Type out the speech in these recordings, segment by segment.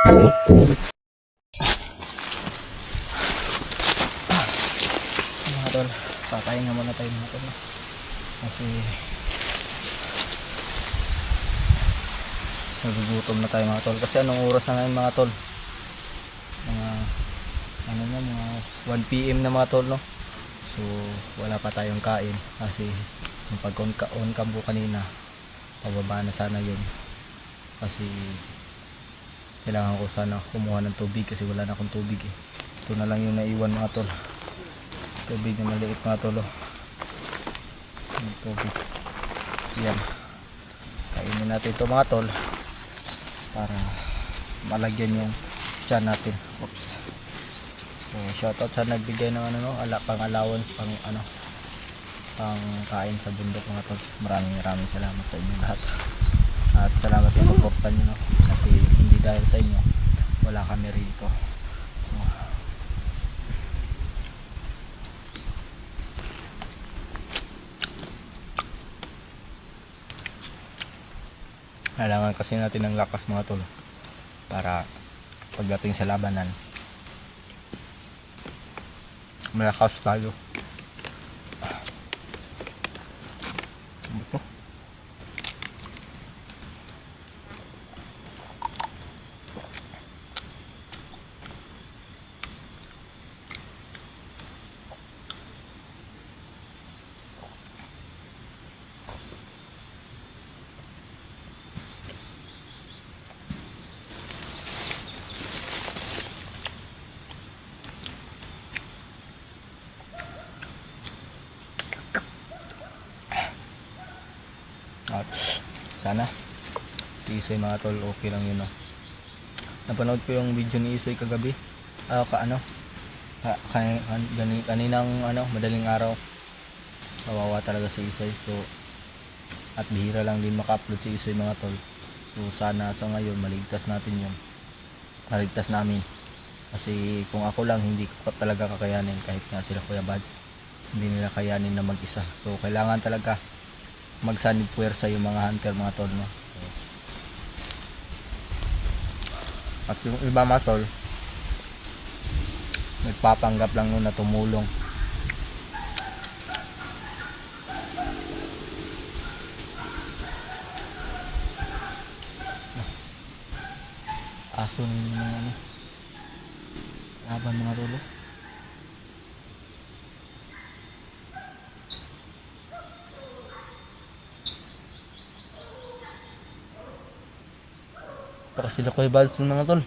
Mga tol, papahinga muna tayo mga tol. Kasi nagugutom na tayo mga tol. Kasi anong oras na ngayon mga tol? Mga mga 1 PM na mga tol, no? So wala pa tayong kain kasi yung pag-on cam ko kanina, pababa na sana yun. Kasi kailangan ko sana kumuha ng tubig kasi wala na akong tubig eh. Ito na lang yung naiwan mga tol. Tubig na maliit mga tol, oh. Yung tubig. Yan. Kainin natin ito mga tol para malagyan yung tiyan natin. Oops. So, shoutout sa nagbigay ng pang allowance, pang kain sa bundok mga tol. Maraming salamat sa inyo lahat. At salamat sa suporta nyo, no? Kasi hindi dahil sa inyo wala kami rito. So, kailangan kasi natin ng lakas mga tol para pagdating sa labanan malakas tayo. Ito. At sana si Isoy mga tol okay lang yun, no? Napanood ko yung video ni Isoy kagabi, kaninang madaling araw. Kawawa talaga si Isoy. So at bihira lang din maka-upload si Isoy mga tol. So sana sa ngayon maligtas natin yun, maligtas namin. Kasi kung ako lang hindi ko talaga kakayanin, kahit nga sila Kuya Bads hindi nila kayanin na mag-isa. So kailangan talaga magsanib puwersa yung mga hunter mga tol, no? At yung iba mga tol nagpapanggap lang nun na tumulong. Aso ng mga laban mga tol. Baka sila Kuya Bads ng mga tol.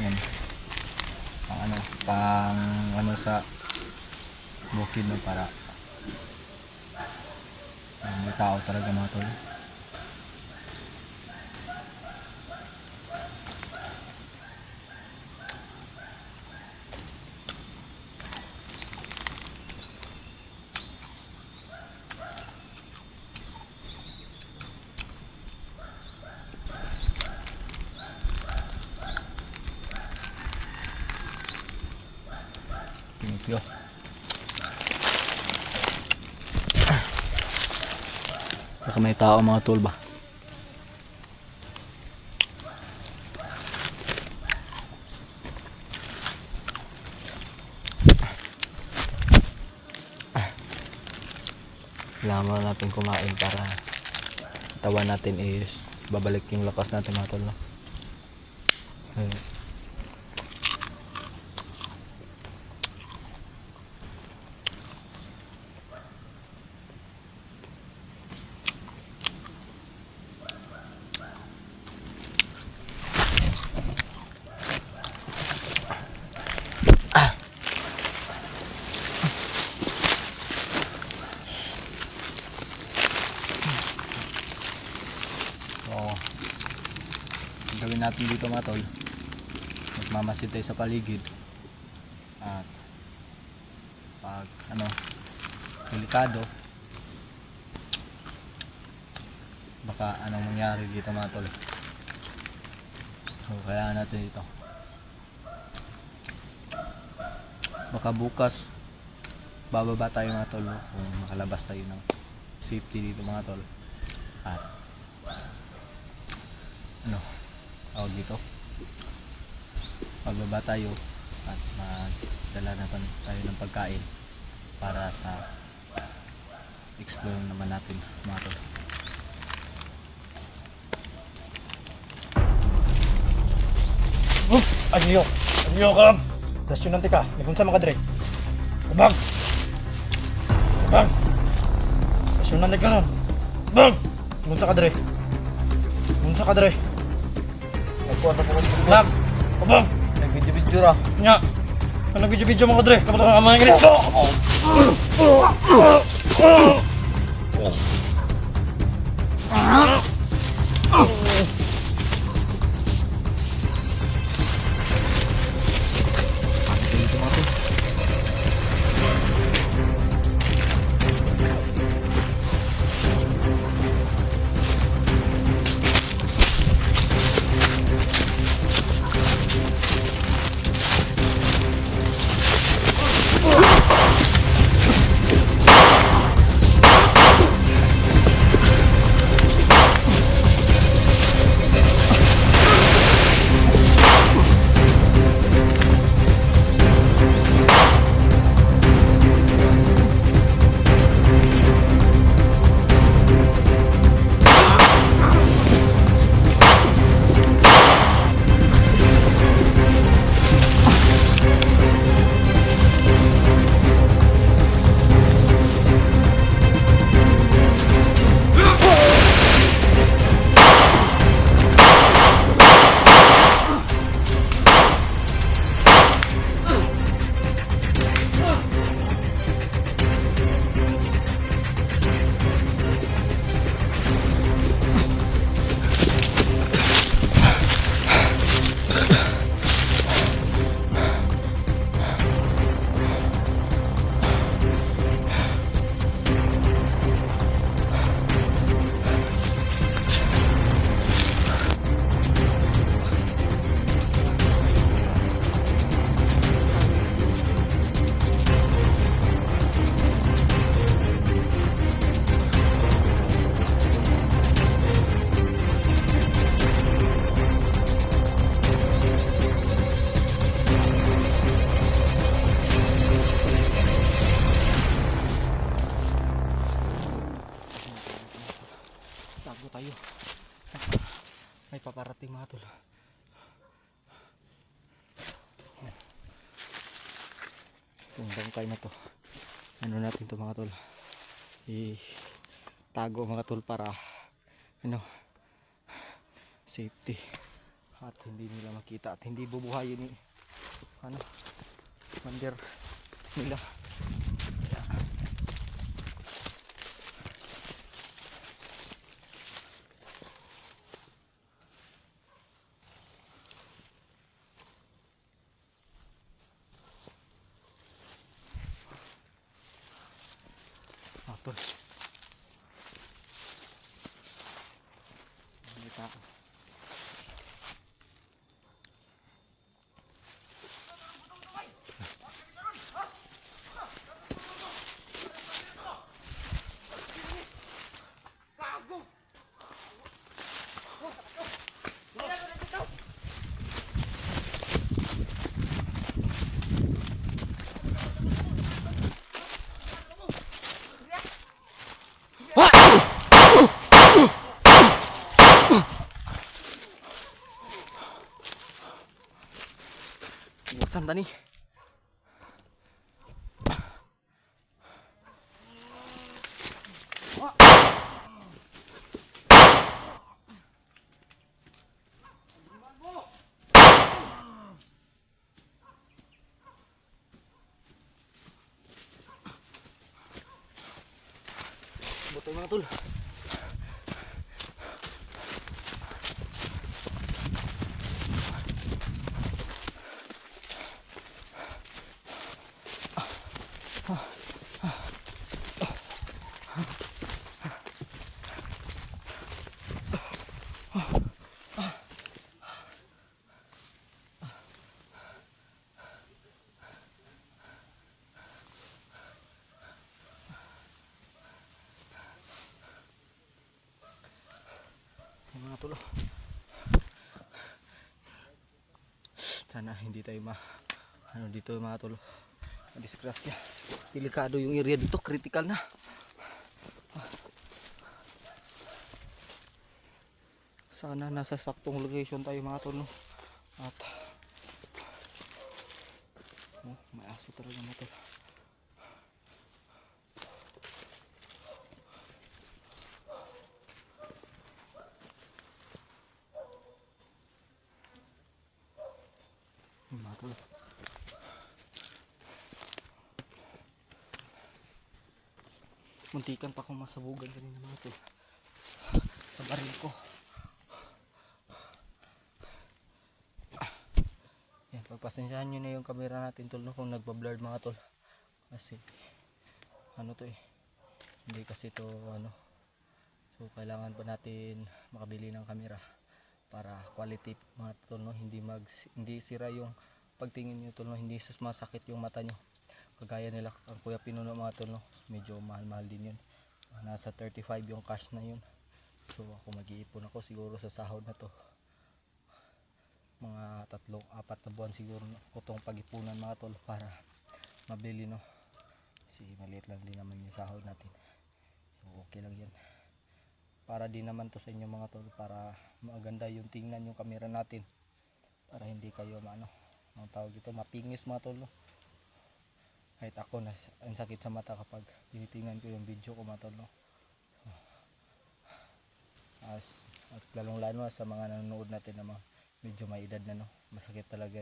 Yan. Pang sa bukid, no, para may tao talaga mga tol. Thank you. Baka may tao mga tol ba? Kailangan muna natin kumain para tawan natin is babalik yung lakas natin mga tol, no? Ang gawin natin dito mga tol, magmamasid tayo sa paligid. At pag delikado, baka anong mangyari dito mga tol. So kailangan natin dito. Baka bukas bababa tayo mga tol kung makalabas tayo ng safety dito mga tol. At tawag dito, bababa tayo at magdala naman tayo ng pagkain para sa explore naman natin mga tol. Anyo kam. Dasyon nanti ka. Nagunsa makadre. Bang. Bang. Dasyon nanti ka nun. Bang. Nagunsa ka dre. Nagunsa ka dre. Ako po kasi bang. Bang. Nag-video-video ra. Nya. Ano video-video mo kadre? Kamu tang amang ini. Tayo. May paparating mga tol. Itong bangkay na to, ano natin to mga tol, itago mga tol para safety at hindi nila makita at hindi bubuhayin ni commander nila. Tol, may tao. Iwasan tani. Botol mga tol. mga tol. Sana hindi tayo dito mga tol, disgrasya. Delikado yung area dito, critical na. Sana nasa saktong location tayo mga tol, no? At may aso talaga mga tol. Mga tol. Muntikan pa akong masabugan kanina mga tol sa baril ko. Yan, pagpasensyahan nyo na yung camera natin tol, no, kung nagbablurred mga tol. Kasi ano to hindi kasi to so kailangan pa natin makabili ng camera para quality mga tol, no, hindi sira yung pagtingin nyo tol, no, hindi masakit yung mata nyo. Kagaya nila ang Kuya Pinuno mga tol, no, medyo mahal din yun. Nasa 35 yung cash na yun. So ako mag-iipon ako siguro sa sahod na to. Mga 3-4 na buwan siguro itong pag-ipunan mga tol para mabili, no. Kasi maliit lang din naman yung sahod natin. So okay lang yan. Para din naman to sa inyo mga tol, para maganda yung tingnan yung camera natin. Para hindi kayo ang tawag ito, mapingis mga tol, no. Kahit ako ang sakit sa mata kapag tinitingnan ko yung video ko mga tol, no. At lalong lalo sa mga nanonood natin na mga medyo may edad na, no, masakit talaga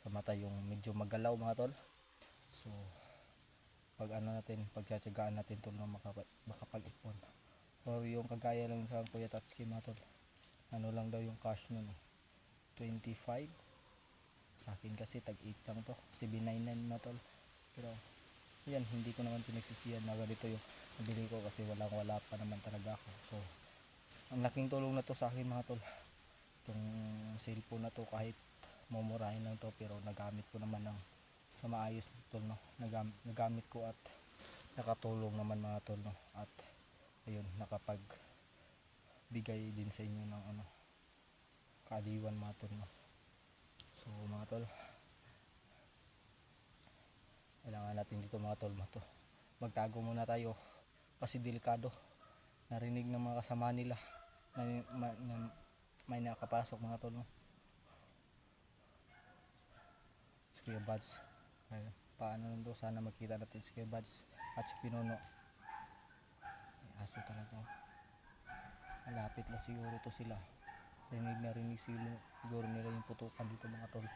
sa mata yung medyo magalaw mga tol. So pagtsatsagaan natin tol, no, makapag-ipon. Or yung kagaya lang sa Kuya Tatsuki mga tol, lang daw yung cash nun 25. Sa akin kasi tag 8 lang to, 799 mga tol. Pero yan, hindi ko naman pinagsisiyan na ganito yung nabili ko kasi wala pa naman talaga ako. So ang laking tulong na to sa akin mga tol, itong cellphone na to. Kahit mumurahin lang to pero nagamit ko naman sa maayos tol, no. Nagamit ko at nakatulong naman mga tol, no. At ayun, nakapagbigay din sa inyo ng kaaliwan mga tol, no. So mga tol, kailangan natin dito mga tol, magtago muna tayo kasi delikado. Narinig ng mga kasama nila na may nakapasok mga tol, no. Si Kuya Buds, paano nando, sana makita natin si Kuya Buds at si Pinuno. May aso talaga. Malapit lang siguro to sila. Rinig siguro nila yung putukan dito mga tol.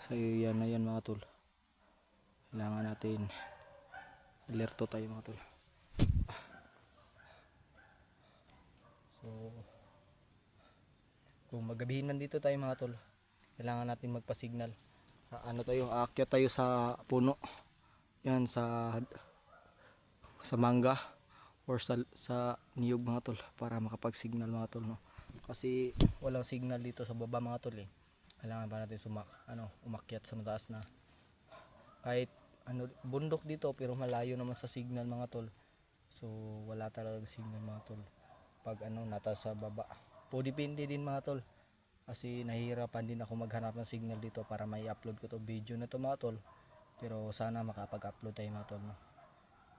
So yan na yan mga tol. Kailangan natin alerto tayo mga tol. So kung magabihin nandito tayo mga tol, kailangan natin magpa-signal. Aakyat tayo sa puno. Yan sa mangga or sa niyog mga tol para makapag-signal mga tol, no. Kasi walang signal dito sa baba mga tol. Kailangan pa natin umakyat sa mataas na kahit bundok dito pero malayo naman sa signal mga tol. So wala talagang signal mga tol pag nata sa baba. Po depende din mga tol, kasi nahihirapan din ako maghanap ng signal dito para may upload ko to video na to mga tol. Pero sana makapag-upload tayo mga tol, no.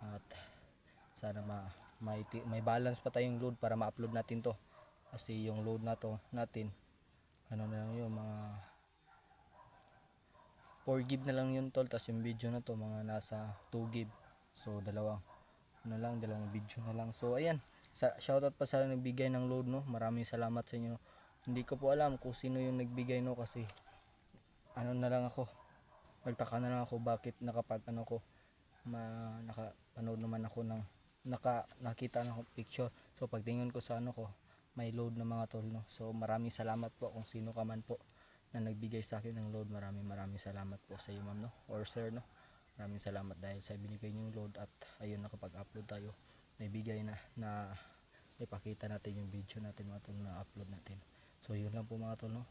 At sana may balance pa tayong load para ma-upload natin to. Kasi yung load na to natin na lang yung mga 4 GB na lang yun tol, tapos yung video na to mga nasa 2 GB. So dalawang video na lang. So ayan, shoutout pa sa nagbigay ng load, no. Maraming salamat sa inyo. Hindi ko po alam kung sino yung nagbigay, no, kasi nagtaka na lang ako bakit nakapanood naman ako ng nakita na ako picture. So pagtingin ko sa may load na mga tol, no. So maraming salamat po kung sino ka man po na nagbigay sa akin ng load. Maraming salamat po sa iyo ma'am, no, or sir, no. Maraming salamat dahil sa binigay niyong load. At ayun, nakapag-upload tayo, naibigay na ipakita natin yung video natin mga tol na upload natin. So yun lang po mga tol, no.